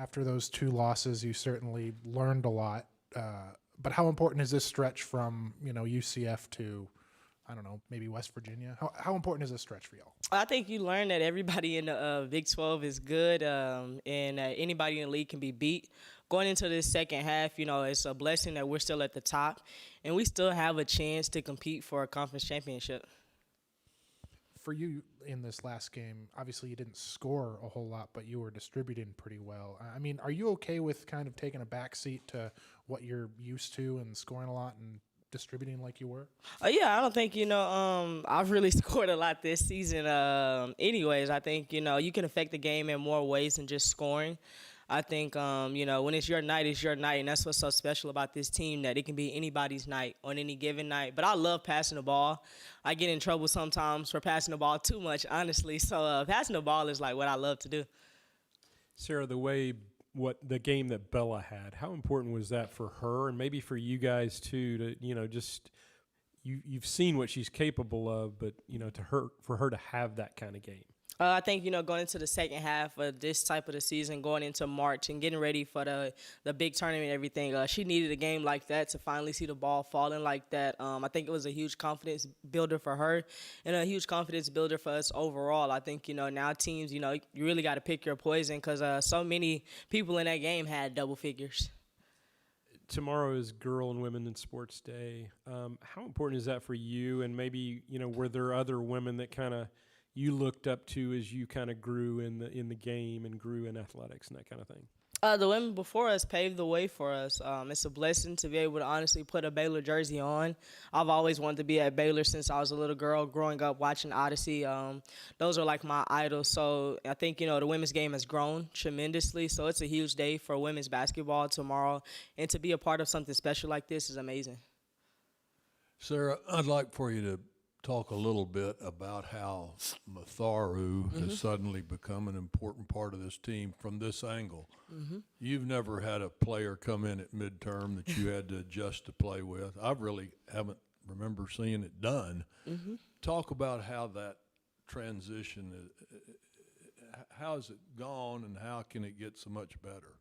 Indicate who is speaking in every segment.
Speaker 1: after those two losses, you certainly learned a lot. But how important is this stretch from, UCF to, I don't know, maybe West Virginia? How important is this stretch for y'all?
Speaker 2: I think you learn that everybody in the Big 12 is good, and anybody in the league can be beat. Going into this second half, it's a blessing that we're still at the top, and we still have a chance to compete for a conference championship.
Speaker 1: For you in this last game, obviously you didn't score a whole lot, but you were distributing pretty well. I mean, are you okay with kind of taking a back seat to what you're used to and scoring a lot and distributing like you were?
Speaker 2: Yeah, I don't think I've really scored a lot this season. Anyways, I think you can affect the game in more ways than just scoring. I think when it's your night, and that's what's so special about this team, that it can be anybody's night on any given night. But I love passing the ball. I get in trouble sometimes for passing the ball too much, honestly. So passing the ball is like what I love to do.
Speaker 3: Sarah, what the game that Bella had, how important was that for her and maybe for you guys too, to just you've seen what she's capable of, but for her to have that kind of game?
Speaker 2: I think, going into the second half of this type of the season, going into March and getting ready for the big tournament and everything, she needed a game like that to finally see the ball falling like that. I think it was a huge confidence builder for her and a huge confidence builder for us overall. I think, now teams, you really got to pick your poison because so many people in that game had double figures.
Speaker 3: Tomorrow is Girl and Women in Sports Day. How important is that for you? And maybe, were there other women that kind of you looked up to as you kind of grew in the game and grew in athletics and that kind of thing?
Speaker 2: The women before us paved the way for us. It's a blessing to be able to honestly put a Baylor jersey on. I've always wanted to be at Baylor since I was a little girl growing up watching Odyssey. Those are like my idols. So I think, the women's game has grown tremendously. So it's a huge day for women's basketball tomorrow. And to be a part of something special like this is amazing.
Speaker 4: Sarah, I'd like for you to talk a little bit about how Matharu has suddenly become an important part of this team from this angle. You've never had a player come in at midterm that you had to adjust to play with. I really haven't remember seeing it done. Talk about how that transition, how has it gone and how can it get so much better?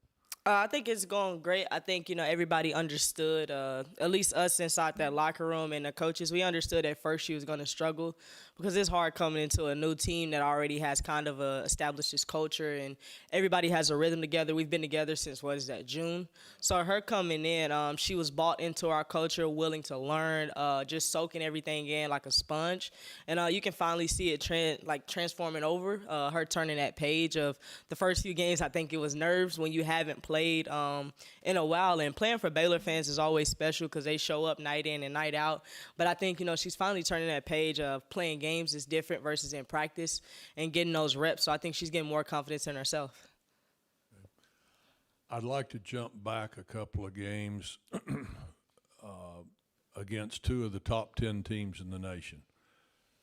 Speaker 2: I think it's going great. I think, everybody understood, at least us inside that locker room and the coaches, we understood at first she was going to struggle because it's hard coming into a new team that already has kind of established this culture and everybody has a rhythm together. We've been together since, June? So her coming in, she was bought into our culture, willing to learn, just soaking everything in like a sponge. And you can finally see it transforming over, her turning that page of the first few games. I think it was nerves when you haven't played in a while, and playing for Baylor fans is always special because they show up night in and night out. But I think, she's finally turning that page of playing games is different versus in practice and getting those reps. So I think she's getting more confidence in herself.
Speaker 4: I'd like to jump back a couple of games against two of the top 10 teams in the nation.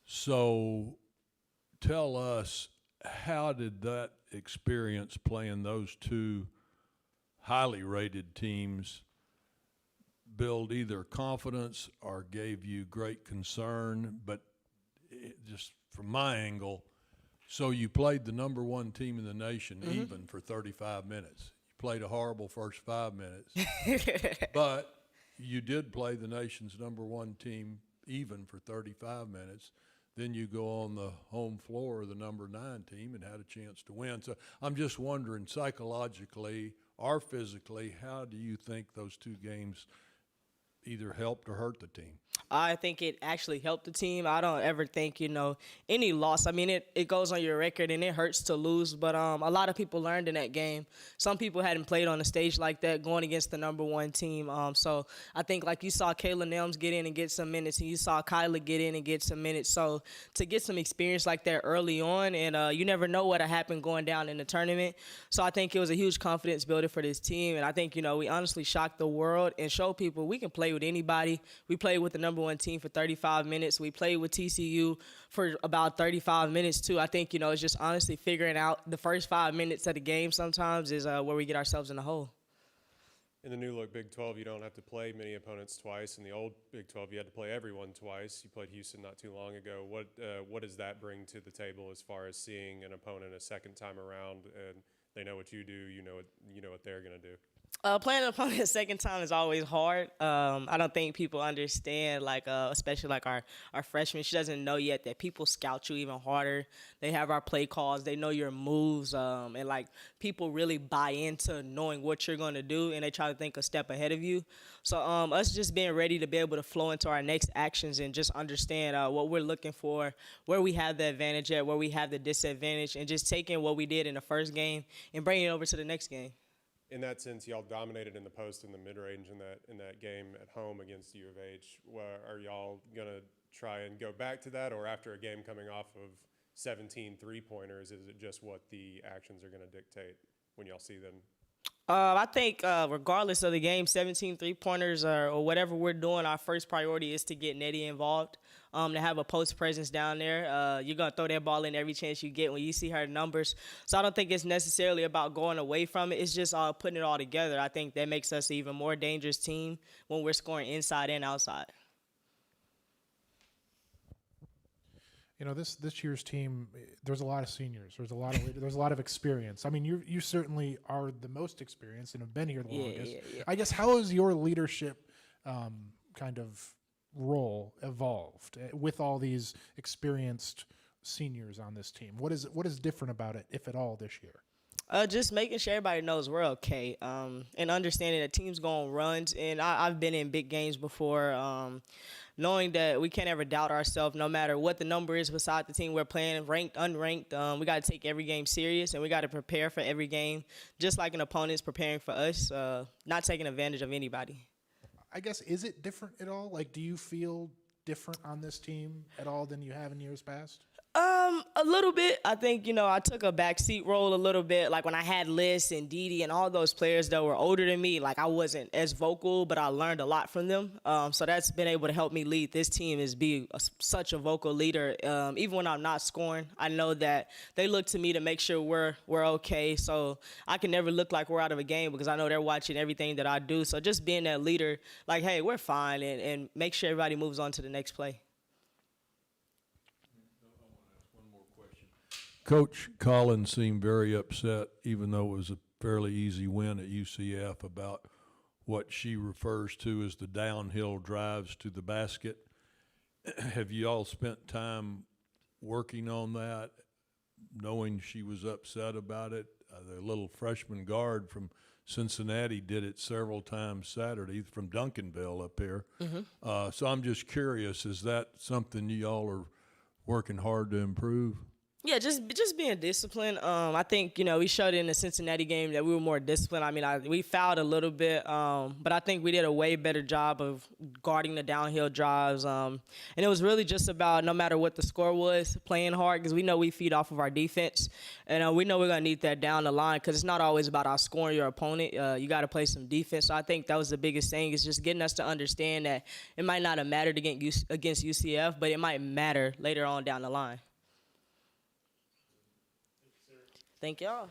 Speaker 4: So tell us, how did that experience playing those two highly rated teams build either confidence or gave you great concern? But just from my angle, so you played the number one team in the nation even for 35 minutes. You played a horrible first 5 minutes, but you did play the nation's number one team even for 35 minutes. Then you go on the home floor of the number 9 team and had a chance to win. So I'm just wondering, psychologically or physically, how do you think those two games either helped or hurt the team?
Speaker 2: I think it actually helped the team. I don't ever think, any loss. I mean, it goes on your record and it hurts to lose, but a lot of people learned in that game. Some people hadn't played on a stage like that going against the number one team. So I think like you saw Kayla Nelms get in and get some minutes, and you saw Kyla get in and get some minutes. So to get some experience like that early on, and you never know what'll happen going down in the tournament. So I think it was a huge confidence builder for this team, and I think, we honestly shocked the world and showed people we can play with anybody. We played with the number one team for 35 minutes. We played with TCU for about 35 minutes too. I think, it's just honestly figuring out the first 5 minutes of the game sometimes is where we get ourselves in the hole.
Speaker 5: In the new look Big 12, you don't have to play many opponents twice. In the old Big 12, you had to play everyone twice. You played Houston not too long ago. What does that bring to the table as far as seeing an opponent a second time around and they know what you do, you know what they're gonna do.
Speaker 2: Playing an opponent a second time is always hard. I don't think people understand, like, especially like our freshman. She doesn't know yet that people scout you even harder. They have our play calls. They know your moves, and like people really buy into knowing what you're gonna do, and they try to think a step ahead of you. So us just being ready to be able to flow into our next actions and just understand what we're looking for, where we have the advantage at, where we have the disadvantage, and just taking what we did in the first game and bringing it over to the next game.
Speaker 5: In that sense, y'all dominated in the post and the mid range in that game at home against U of H. Are y'all gonna try and go back to that, or after a game coming off of 17 3-pointers, is it just what the actions are gonna dictate when y'all see them?
Speaker 2: I think regardless of the game, 17 3-pointers or whatever we're doing, our first priority is to get Nettie involved, to have a post presence down there. You're going to throw that ball in every chance you get when you see her numbers. So I don't think it's necessarily about going away from it. It's just putting it all together. I think that makes us an even more dangerous team when we're scoring inside and outside.
Speaker 1: You know, this year's team, there's a lot of seniors. There's a lot of experience. I mean, you certainly are the most experienced and have been here the longest.
Speaker 2: Yeah.
Speaker 1: I guess, how has your leadership kind of role evolved with all these experienced seniors on this team? What is different about it, if at all, this year?
Speaker 2: Just making sure everybody knows we're okay, and understanding that teams go on runs. And I've been in big games before, knowing that we can't ever doubt ourselves no matter what the number is beside the team we're playing, ranked, unranked. We got to take every game serious, and we got to prepare for every game, just like an opponent's preparing for us, not taking advantage of anybody.
Speaker 1: I guess, is it different at all? Like, do you feel different on this team at all than you have in years past?
Speaker 2: A little bit. I think, I took a backseat role a little bit. Like when I had Liz and Didi and all those players that were older than me, like I wasn't as vocal, but I learned a lot from them. So that's been able to help me lead this team, is be such a vocal leader. Even when I'm not scoring, I know that they look to me to make sure we're okay. So I can never look like we're out of a game because I know they're watching everything that I do. So just being that leader, like, hey, we're fine, and make sure everybody moves on to the next play.
Speaker 4: Coach Collen seemed very upset, even though it was a fairly easy win at UCF, about what she refers to as the downhill drives to the basket. Have you all spent time working on that, knowing she was upset about it? The little freshman guard from Cincinnati did it several times Saturday from Duncanville up here. Mm-hmm. So I'm just curious, is that something you all are working hard to improve?
Speaker 2: Yeah, just being disciplined. I think, we showed in the Cincinnati game that we were more disciplined. I mean, we fouled a little bit, but I think we did a way better job of guarding the downhill drives. And it was really just about, no matter what the score was, playing hard, because we know we feed off of our defense. And we know we're going to need that down the line, because it's not always about outscoring your opponent. You got to play some defense. So I think that was the biggest thing, is just getting us to understand that it might not have mattered against UCF, but it might matter later on down the line. Thank y'all.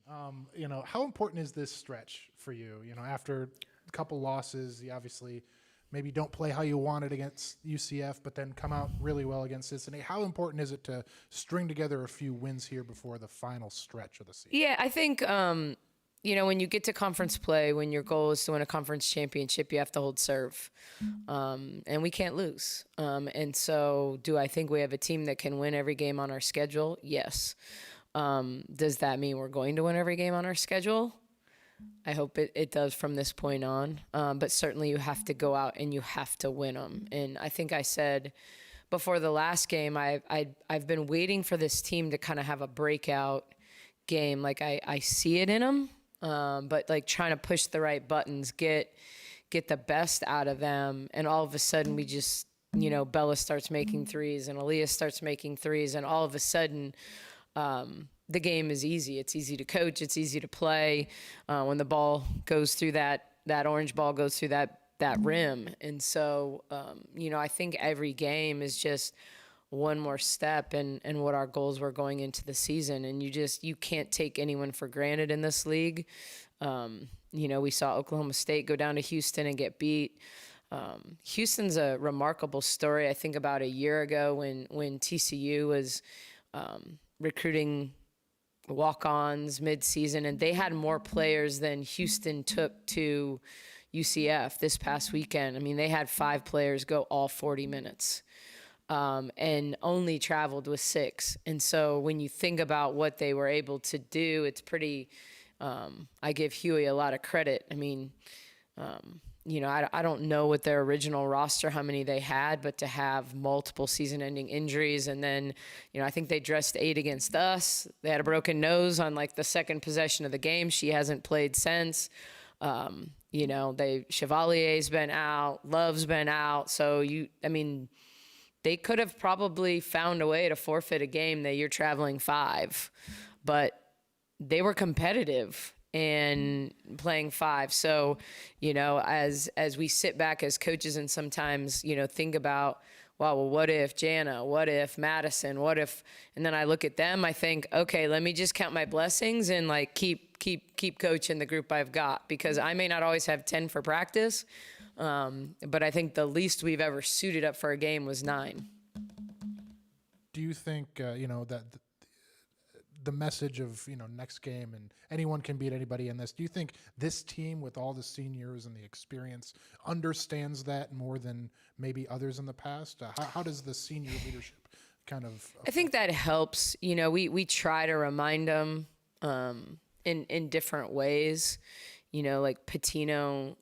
Speaker 1: How important is this stretch for you? After a couple losses, you obviously maybe don't play how you wanted against UCF, but then come out really well against Cincinnati. How important is it to string together a few wins here before the final stretch of the season?
Speaker 6: Yeah, I think, when you get to conference play, when your goal is to win a conference championship, you have to hold serve. And we can't lose. And so do I think we have a team that can win every game on our schedule? Yes. Does that mean we're going to win every game on our schedule? I hope it does from this point on. But certainly you have to go out and you have to win them. And I think I said before the last game, I've been waiting for this team to kind of have a breakout game. Like I see it in them, but like trying to push the right buttons, get the best out of them. And all of a sudden we just, Bella starts making threes and Aaliyah starts making threes. And all of a sudden, the game is easy. It's easy to coach. It's easy to play when the ball goes through that orange ball goes through that rim. And so, I think every game is just one more step in what our goals were going into the season. And you can't take anyone for granted in this league. We saw Oklahoma State go down to Houston and get beat. Houston's a remarkable story. I think about a year ago when TCU was recruiting walk-ons mid-season, and they had more players than Houston took to UCF this past weekend. I mean, they had 5 players go all 40 minutes and only traveled with 6. And so when you think about what they were able to do, it's pretty I give Huey a lot of credit. I mean, I don't know what their original roster, how many they had, but to have multiple season-ending injuries. And then, I think they dressed 8 against us. They had a broken nose on like the second possession of the game. She hasn't played since. Chevalier's been out, Love's been out. So they could have probably found a way to forfeit a game that you're traveling 5, but they were competitive and playing 5. So, as we sit back as coaches and sometimes, think about, wow, well, what if Jana? What if Madison? What if, and then I look at them, I think, okay, let me just count my blessings and like keep coaching the group I've got, because I may not always have 10 for practice. But I think the least we've ever suited up for a game was 9.
Speaker 1: Do you think, that the message of, next game and anyone can beat anybody in this, do you think this team with all the seniors and the experience understands that more than maybe others in the past? How does the senior leadership kind of...
Speaker 6: I think that helps. We try to remind them in different ways. Like Patino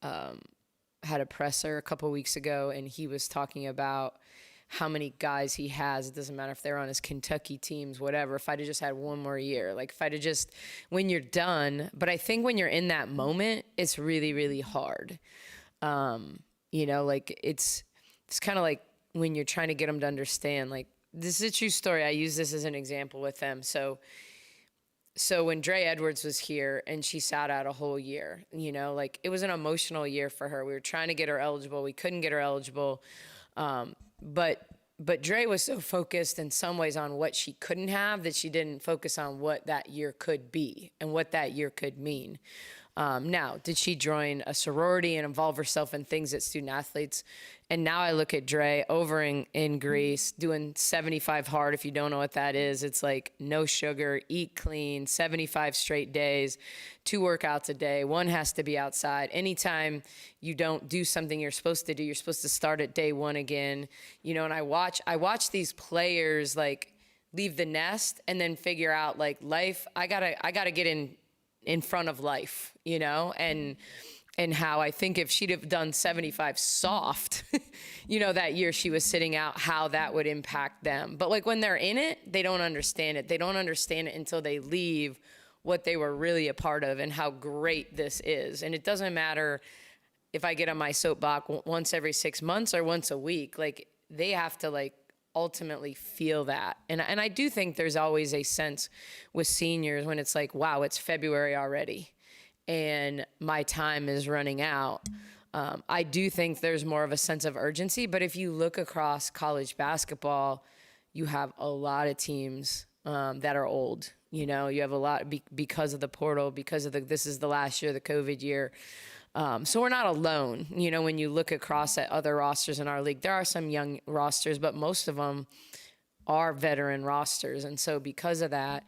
Speaker 6: had a presser a couple weeks ago, and he was talking about how many guys he has. It doesn't matter if they're on his Kentucky teams, whatever. If I'd have just had one more year, like if I'd have just, when you're done. But I think when you're in that moment, it's really, really hard. Like it's kind of like when you're trying to get them to understand, like, this is a true story. I use this as an example with them. So when Dre Edwards was here and she sat out a whole year, like it was an emotional year for her. We were trying to get her eligible. We couldn't get her eligible. But Dre was so focused in some ways on what she couldn't have that she didn't focus on what that year could be and what that year could mean. Now, did she join a sorority and involve herself in things that student athletes? And now I look at Dre over in Greece doing 75 hard. If you don't know what that is, it's like no sugar, eat clean, 75 straight days, 2 workouts a day. 1 has to be outside. Anytime you don't do something you're supposed to do, you're supposed to start at day 1 again. And I watch these players like leave the nest and then figure out like life. I gotta get in front of life, and how I think if she'd have done 75 soft, that year she was sitting out, how that would impact them. But like when they're in it, they don't understand it. They don't understand it until they leave what they were really a part of and how great this is. And it doesn't matter if I get on my soapbox once every 6 months or once a week, like they have to like ultimately feel that. And I do think there's always a sense with seniors when it's like, wow, it's February already and my time is running out. I do think there's more of a sense of urgency, but if you look across college basketball, you have a lot of teams that are old. You know, you have a lot because of the portal, because of this is the last year, the COVID year. So we're not alone. You know, when you look across at other rosters in our league, there are some young rosters, but most of them are veteran rosters. And so because of that,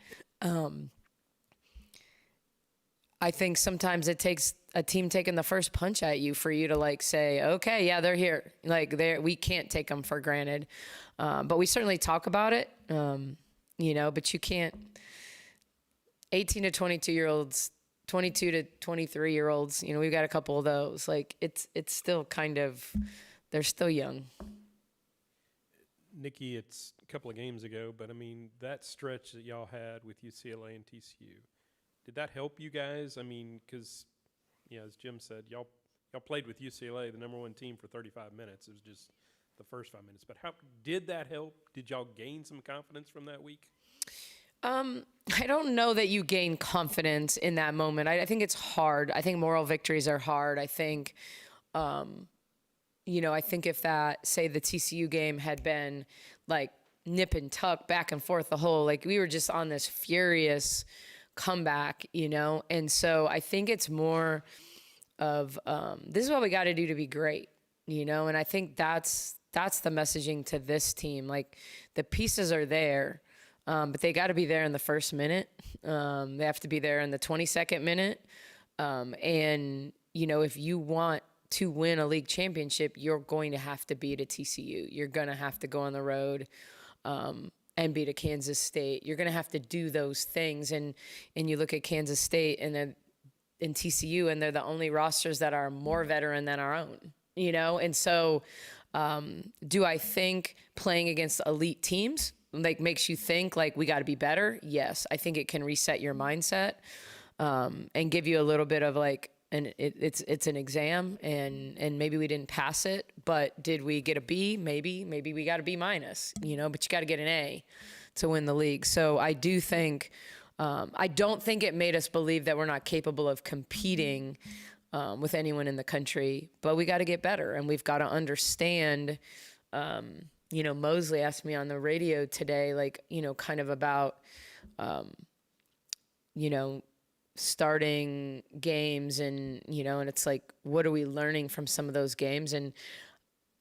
Speaker 6: I think sometimes it takes a team taking the first punch at you for you to like say, okay, yeah, they're here. Like we can't take them for granted. But we certainly talk about it, you know, but you can't 18 to 22-year-olds, 22 to 23-year-olds, you know, we've got a couple of those. Like it's still kind of, they're still young.
Speaker 3: Nicki, it's a couple of games ago, but I mean, that stretch that y'all had with UCLA and TCU, did that help you guys? I mean, because, yeah, as Jim said, y'all played with UCLA, the number one team, for 35 minutes. It was just the first 5 minutes. But how did that help? Did y'all gain some confidence from that week?
Speaker 6: I don't know that you gain confidence in that moment. I think it's hard. I think moral victories are hard. I think, you know, I think if that, say the TCU game had been like nip and tuck back and forth the whole, like we were just on this furious comeback, you know? And so I think it's more of, this is what we got to do to be great, you know? And I think that's the messaging to this team. Like the pieces are there. But they got to be there in the first minute. They have to be there in the 22nd minute. And, you know, if you want to win a league championship, you're going to have to beat a TCU. You're going to have to go on the road and beat a Kansas State. You're going to have to do those things. And you look at Kansas State and then in TCU, and they're the only rosters that are more veteran than our own, you know? And so do I think playing against elite teams like makes you think like we got to be better? Yes. I think it can reset your mindset and give you a little bit of like, and it's an exam and maybe we didn't pass it, but did we get a B? Maybe we got a B minus, you know, but you got to get an A to win the league. So I do think, I don't think it made us believe that we're not capable of competing with anyone in the country, but we got to get better and we've got to understand, you know, Mosley asked me on the radio today, like, you know, kind of about, you know, starting games and, you know, and it's like, what are we learning from some of those games? And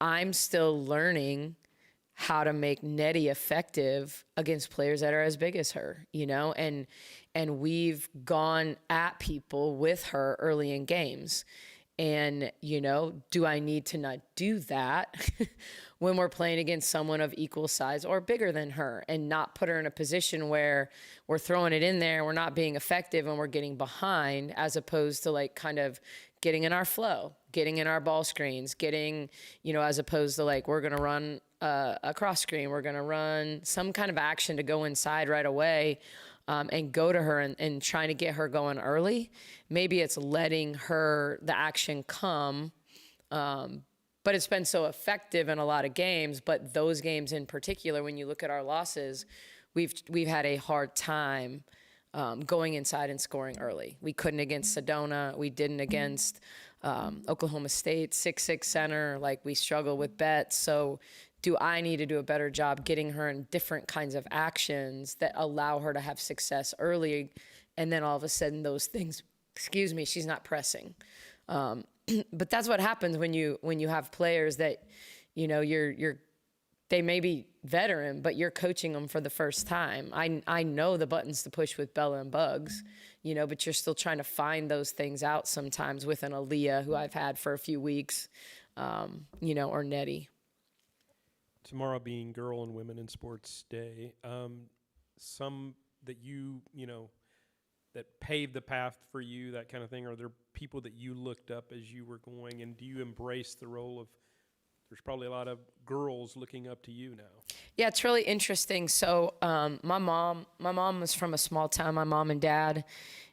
Speaker 6: I'm still learning how to make Nettie effective against players that are as big as her, you know, and we've gone at people with her early in games. And, you know, do I need to not do that when we're playing against someone of equal size or bigger than her and not put her in a position where we're throwing it in there, we're not being effective and we're getting behind, as opposed to like kind of getting in our flow, getting in our ball screens, getting, you know, as opposed to like we're going to run a cross screen, we're going to run some kind of action to go inside right away. And go to her and trying to get her going early. Maybe it's letting her, the action come, but it's been so effective in a lot of games. But those games in particular, when you look at our losses, we've had a hard time going inside and scoring early. We couldn't against Sedona. We didn't against Oklahoma State, 6'6" center. Like we struggle with Betts. So do I need to do a better job getting her in different kinds of actions that allow her to have success early? And then all of a sudden those things, she's not pressing. But that's what happens when you have players that, you know, they may be veteran, but you're coaching them for the first time. I know the buttons to push with Bella and Bugs, you know, but you're still trying to find those things out sometimes with an Aaliyah who I've had for a few weeks, you know, or Nettie.
Speaker 3: Tomorrow being Girl and Women in Sports Day, some that you know, that paved the path for you, that kind of thing? Are there people that you looked up as you were going, and do you embrace the role of, there's probably a lot of girls looking up to you now? Yeah,
Speaker 6: it's really interesting. So my mom was from a small town, my mom and dad,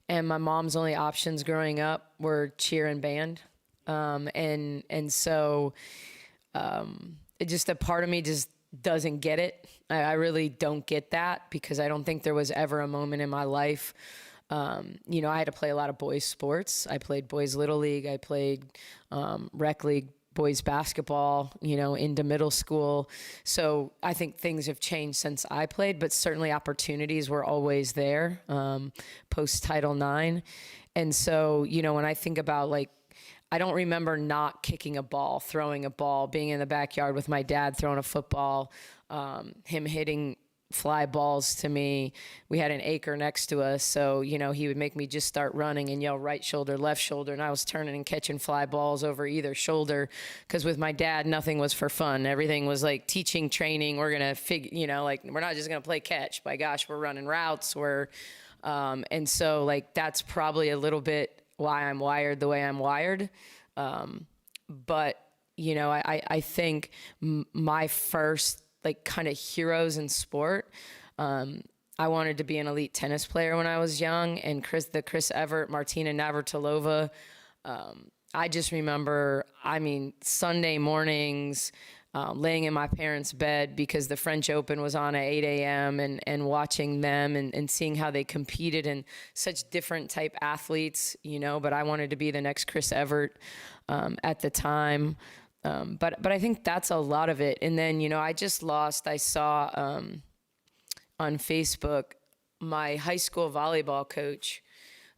Speaker 6: and my mom's only options growing up were cheer and band. And so it just, a part of me just doesn't get it. I really don't get that because I don't think there was ever a moment in my life. You know, I had to play a lot of boys sports. I played boys little league. I played rec league boys basketball, into middle school. So I think things have changed since I played, but certainly opportunities were always there, post Title IX. And so, when I think about I don't remember not kicking a ball, throwing a ball, being in the backyard with my dad throwing a football, him hitting fly balls to me. We had an acre next to us, so he would make me just start running and yell right shoulder, left shoulder, and I was turning and catching fly balls over either shoulder, because with my dad nothing was for fun. Everything was like teaching, training. We're gonna we're not just gonna play catch. By gosh, we're running routes. And so that's probably a little bit why I'm wired the way I'm wired. But I think my first kind of heroes in sport, I wanted to be an elite tennis player when I was young, and Chris Evert, Martina Navratilova. I just remember, Sunday mornings, laying in my parents' bed because the French Open was on at 8 a.m. and watching them and seeing how they competed, and such different type athletes, but I wanted to be the next Chris Evert at the time. But I think that's a lot of it. And then, I saw on Facebook, my high school volleyball coach,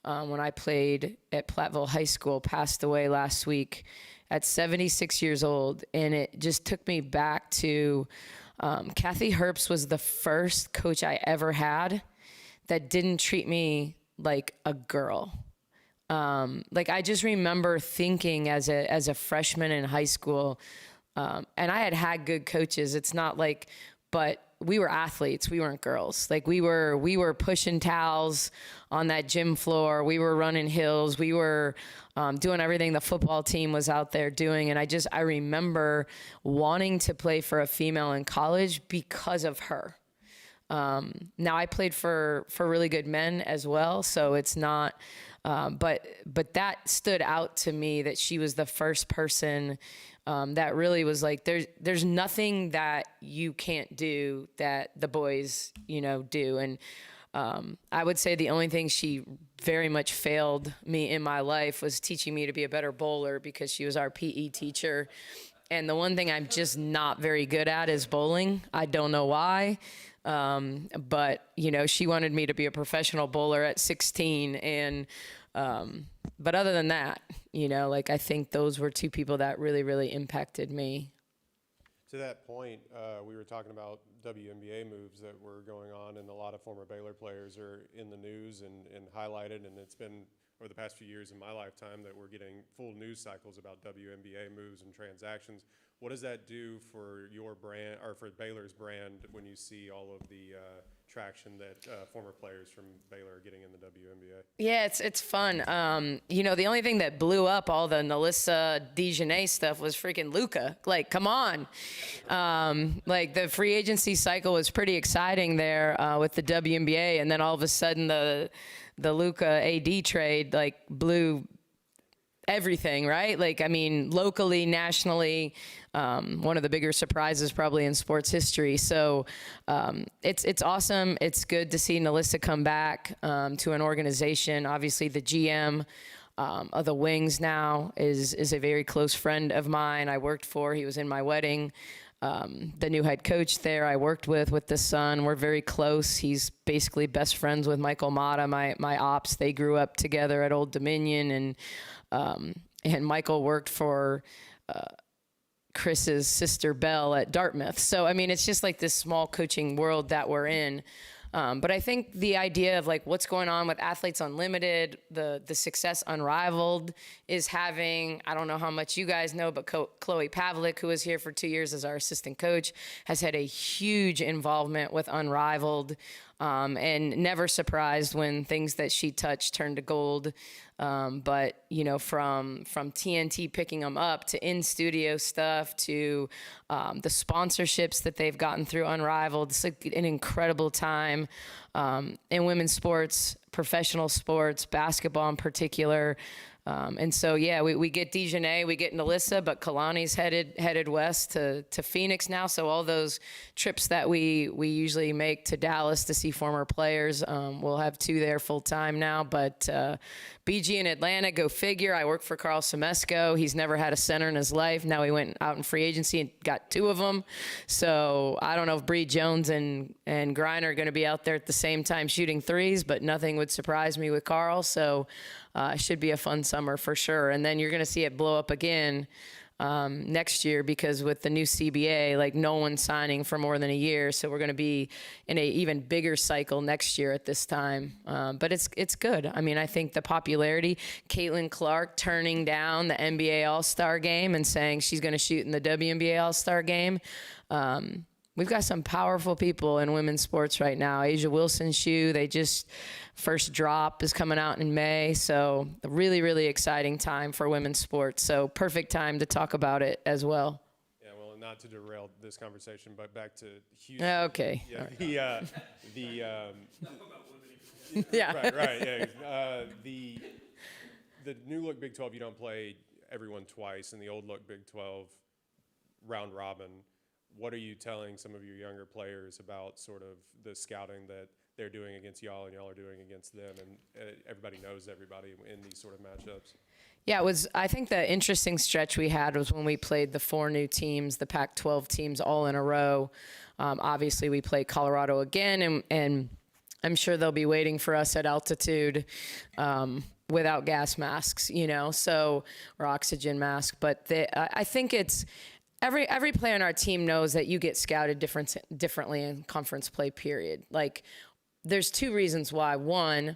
Speaker 6: when I played at Platteville High School, passed away last week at 76 years old. And it just took me back to, Kathy Herbst was the first coach I ever had that didn't treat me like a girl. I just remember thinking as a freshman in high school, and I had good coaches. It's not but we were athletes. We weren't girls. We were pushing towels on that gym floor. We were running hills. We were doing everything the football team was out there doing. And I remember wanting to play for a female in college because of her. Now I played for really good men as well, so it's not. But that stood out to me, that she was the first person that really was there's nothing that you can't do that the boys do. And I would say the only thing she very much failed me in my life was teaching me to be a better bowler, because she was our PE teacher. And the one thing I'm just not very good at is bowling. I don't know why. But she wanted me to be a professional bowler at 16. And, but other than that, I think those were two people that really, really impacted me.
Speaker 5: To that point, we were talking about WNBA moves that were going on, and a lot of former Baylor players are in the news and highlighted, and it's been over the past few years in my lifetime that we're getting full news cycles about WNBA moves and transactions. What does that do for your brand, or for Baylor's brand, when you see all of the traction that former players from Baylor are getting in the WNBA? Yeah,
Speaker 6: it's fun. The only thing that blew up all the Nalissa Dejanay stuff was freaking Luka. Come on. The free agency cycle was pretty exciting there with the WNBA, and then all of a sudden the Luka AD trade blew everything, right? Locally, nationally, one of the bigger surprises probably in sports history. So it's awesome. It's good to see Nalissa come back to an organization. Obviously, the GM of the Wings now is a very close friend of mine. I worked for. He was in my wedding. The new head coach there I worked with the son. We're very close. He's basically best friends with Michael Mata, my ops. They grew up together at Old Dominion, and Michael worked for Chris's sister Belle at Dartmouth. So, it's just this small coaching world that we're in. But I think the idea of what's going on with Athletes Unlimited, the success Unrivaled is having, I don't know how much you guys know, but Chloe Pavlik, who was here for 2 years as our assistant coach, has had a huge involvement with Unrivaled, and never surprised when things that she touched turned to gold. But from TNT picking them up to in-studio stuff to the sponsorships that they've gotten through Unrivaled, it's an incredible time in women's sports, professional sports, basketball in particular. And so, yeah, we get Dejanay, we get Nalissa, but Kalani's headed west to Phoenix now. So all those trips that we usually make to Dallas to see former players, we'll have 2 there full time now. But BG in Atlanta, go figure. I work for Carl Semesco. He's never had a center in his life. Now he went out in free agency and got 2 of them. So I don't know if Bree Jones and Griner are going to be out there at the same time shooting threes, but nothing would surprise me with Carl. So it should be a fun summer for sure. And then you're going to see it blow up again next year, because with the new CBA, like, no one's signing for more than a year. So we're going to be in a even bigger cycle next year at this time. But it's good. I mean, I think the popularity, Caitlin Clark turning down the NBA All-Star game and saying she's going to shoot in the WNBA All-Star game. We've got some powerful people in women's sports right now. Asia Wilson's shoe, they just, first drop is coming out in May. So a really, really exciting time for women's sports. So perfect time to talk about it as well.
Speaker 5: Yeah, well, not to derail this conversation, but back to Houston.
Speaker 6: Okay.
Speaker 5: Yeah,
Speaker 6: Yeah.
Speaker 5: right. Yeah. The new look Big 12, you don't play everyone twice. In the old look Big 12, round robin. What are you telling some of your younger players about sort of the scouting that they're doing against y'all and y'all are doing against them, and everybody knows everybody in these sort of matchups?
Speaker 6: Yeah, I think the interesting stretch we had was when we played the 4 new teams, the Pac-12 teams, all in a row. Obviously, we played Colorado again, and I'm sure they'll be waiting for us at altitude without gas masks, or oxygen mask. But I think it's every player on our team knows that you get scouted differently in conference play, period. Like, there's 2 reasons why. One,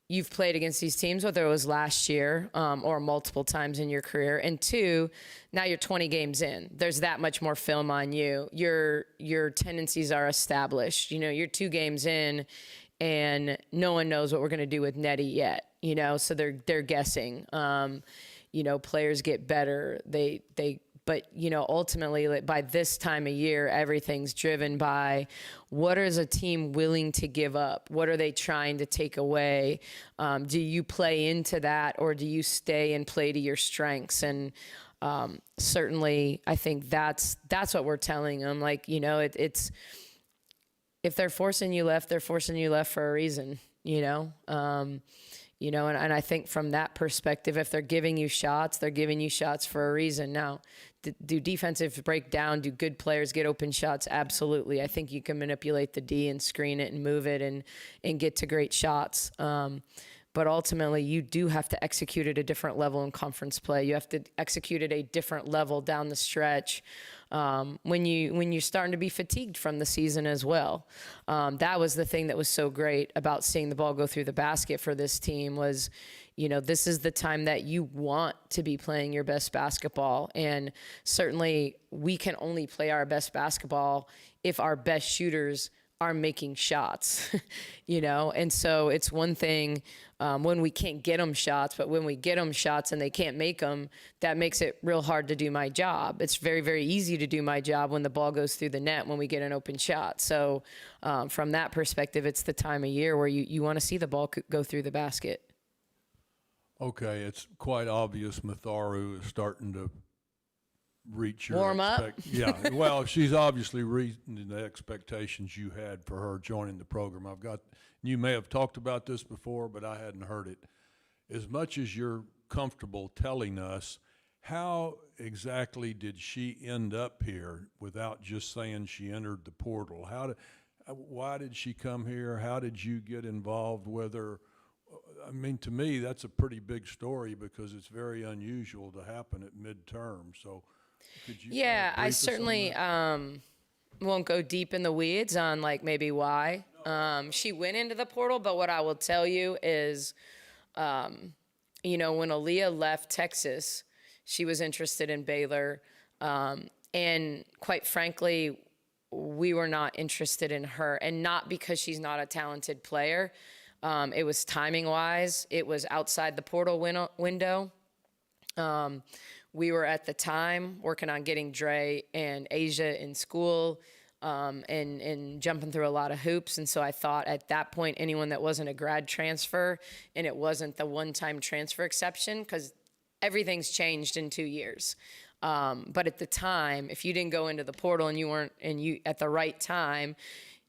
Speaker 6: you've played against these teams, whether it was last year or multiple times in your career. And 2, now you're 20 games in. There's that much more film on you. Your tendencies are established. You're 2 games in, and no one knows what we're going to do with Nettie yet. So they're guessing. Players get better. But, ultimately, by this time of year, everything's driven by what is a team willing to give up? What are they trying to take away? Do you play into that, or do you stay and play to your strengths? And certainly, I think that's what we're telling them. Like, it's if they're forcing you left, they're forcing you left for a reason, and I think from that perspective, if they're giving you shots, they're giving you shots for a reason. Now, do defensive breakdown, do good players get open shots? Absolutely. I think you can manipulate the D and screen it and move it and get to great shots. But ultimately, you do have to execute at a different level in conference play. You have to execute at a different level down the stretch when you're starting to be fatigued from the season as well. That was the thing that was so great about seeing the ball go through the basket for this team was, this is the time that you want to be playing your best basketball. And certainly we can only play our best basketball if our best shooters are making shots, And so it's one thing when we can't get them shots, but when we get them shots and they can't make them, that makes it real hard to do my job. It's very, very easy to do my job when the ball goes through the net when we get an open shot. So from that perspective, it's the time of year where you want to see the ball go through the basket.
Speaker 4: Okay, it's quite obvious Matharu is starting to reach your
Speaker 6: warm up.
Speaker 4: Yeah, well, she's obviously reaching the expectations you had for her joining the program. You may have talked about this before, but I hadn't heard it. As much as you're comfortable telling us, how exactly did she end up here without just saying she entered the portal? Why did she come here? How did you get involved with her? I mean, to me, that's a pretty big story because it's very unusual to happen at midterm. So could you
Speaker 6: I certainly won't go deep in the weeds on maybe why she went into the portal, but what I will tell you is, when Aaliyah left Texas, she was interested in Baylor, and quite frankly, we were not interested in her, and not because she's not a talented player. It was timing-wise. It was outside the portal window. We were at the time working on getting Dre and Asia in school. and jumping through a lot of hoops. And so I thought at that point, anyone that wasn't a grad transfer and it wasn't the one-time transfer exception, because everything's changed in 2 years. But at the time, if you didn't go into the portal and you at the right time,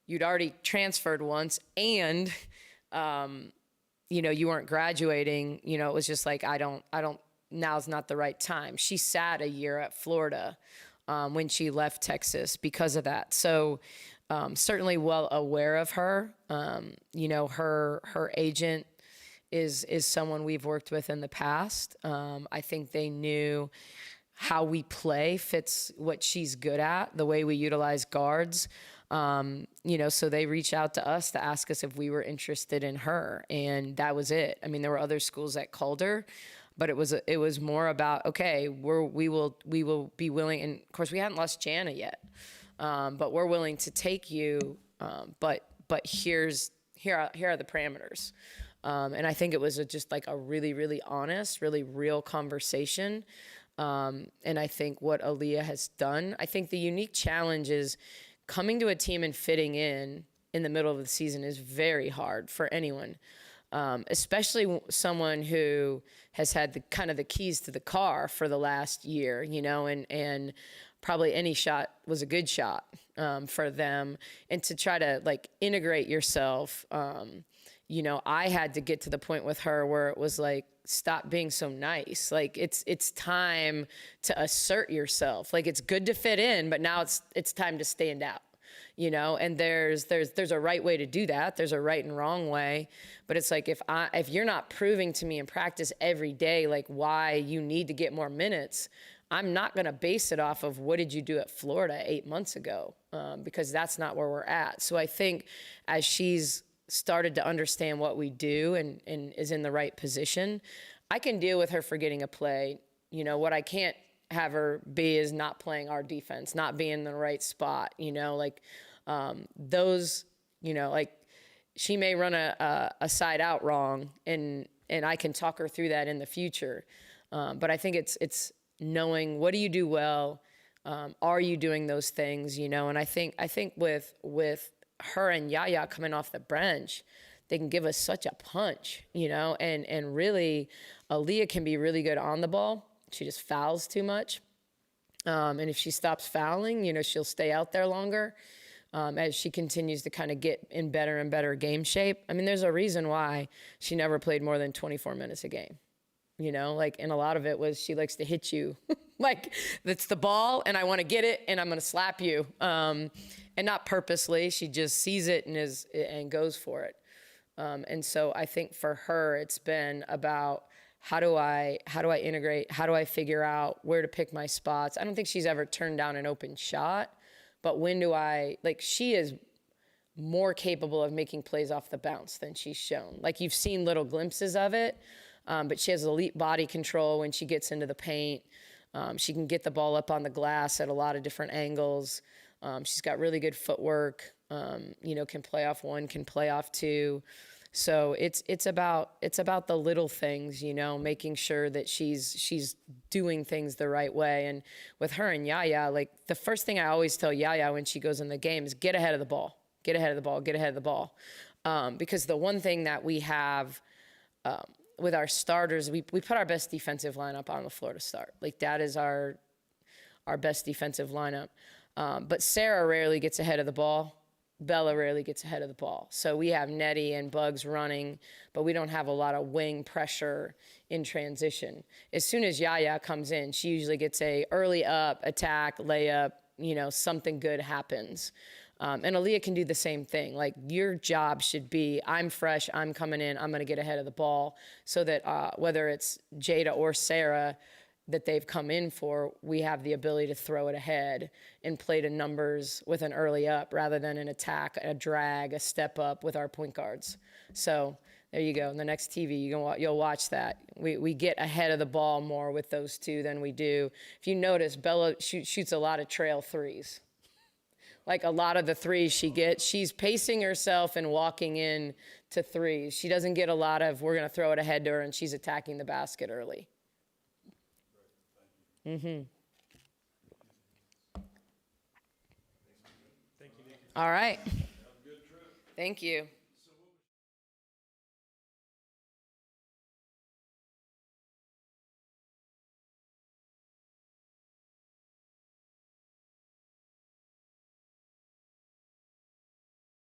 Speaker 6: you'd already transferred once and, you weren't graduating, it was just like, now's not the right time. She sat a year at Florida when she left Texas because of that. So certainly well aware of her. Her agent is someone we've worked with in the past. I think they knew how we play fits what she's good at, the way we utilize guards. So they reached out to us to ask us if we were interested in her, and that was it. I mean, there were other schools that called her, but it was more about, okay, we will be willing, and of course we hadn't lost Jana yet, but we're willing to take you, but here are the parameters. And I think it was just like a really, really honest, really real conversation. And I think what Aaliyah has done, I think the unique challenge is coming to a team and fitting in the middle of the season is very hard for anyone, especially someone who has had the keys to the car for the last year, and probably any shot was a good shot for them. And to try to integrate yourself, I had to get to the point with her where it was like, stop being so nice. Like it's time to assert yourself. Like it's good to fit in, but now it's time to stand out, and there's a right way to do that. There's a right and wrong way, but it's like, if you're not proving to me in practice every day, like why you need to get more minutes, I'm not going to base it off of what did you do at Florida 8 months ago, because that's not where we're at. So I think as she's started to understand what we do and is in the right position, I can deal with her forgetting a play. What I can't have her be is not playing our defense, not being in the right spot, she may run a side out wrong and I can talk her through that in the future. But I think it's knowing, what do you do well? Are you doing those things, and I think with her and Yaya coming off the bench, they can give us such a punch, and really Aaliyah can be really good on the ball. She just fouls too much. And if she stops fouling, she'll stay out there longer as she continues to kind of get in better and better game shape. I mean, there's a reason why she never played more than 24 minutes a game, and a lot of it was she likes to hit you. Like, it's the ball and I want to get it and I'm going to slap you. And not purposely, she just sees it and goes for it. And so I think for her, it's been about how do I integrate? How do I figure out where to pick my spots? I don't think she's ever turned down an open shot, but she is more capable of making plays off the bounce than she's shown. Like, you've seen little glimpses of it, but she has elite body control when she gets into the paint. She can get the ball up on the glass at a lot of different angles. She's got really good footwork, can play off one, can play off two. So it's about the little things, making sure that she's doing things the right way. And with her and Yaya, the first thing I always tell Yaya when she goes in the game is get ahead of the ball, get ahead of the ball, get ahead of the ball. Because the one thing that we have with our starters, we put our best defensive lineup on the floor to start. That is our best defensive lineup. But Sarah rarely gets ahead of the ball. Bella rarely gets ahead of the ball. So we have Nettie and Bugs running, but we don't have a lot of wing pressure in transition. As soon as Yaya comes in, she usually gets a early up, attack, layup, something good happens. And Aaliyah can do the same thing. Your job should be, I'm fresh, I'm coming in, I'm going to get ahead of the ball, so that whether it's Jada or Sarah that they've come in for, we have the ability to throw it ahead and play to numbers with an early up rather than an attack, a drag, a step up with our point guards. So there you go. In the next TV, you'll watch that. We get ahead of the ball more with those two than we do. If you notice, Bella shoots a lot of trail threes. A lot of the threes she gets, she's pacing herself and walking in to threes. She doesn't get a lot of, we're going to throw it ahead to her, and she's attacking the basket early. Mm-hmm.
Speaker 3: Thank
Speaker 6: All right. Thank you.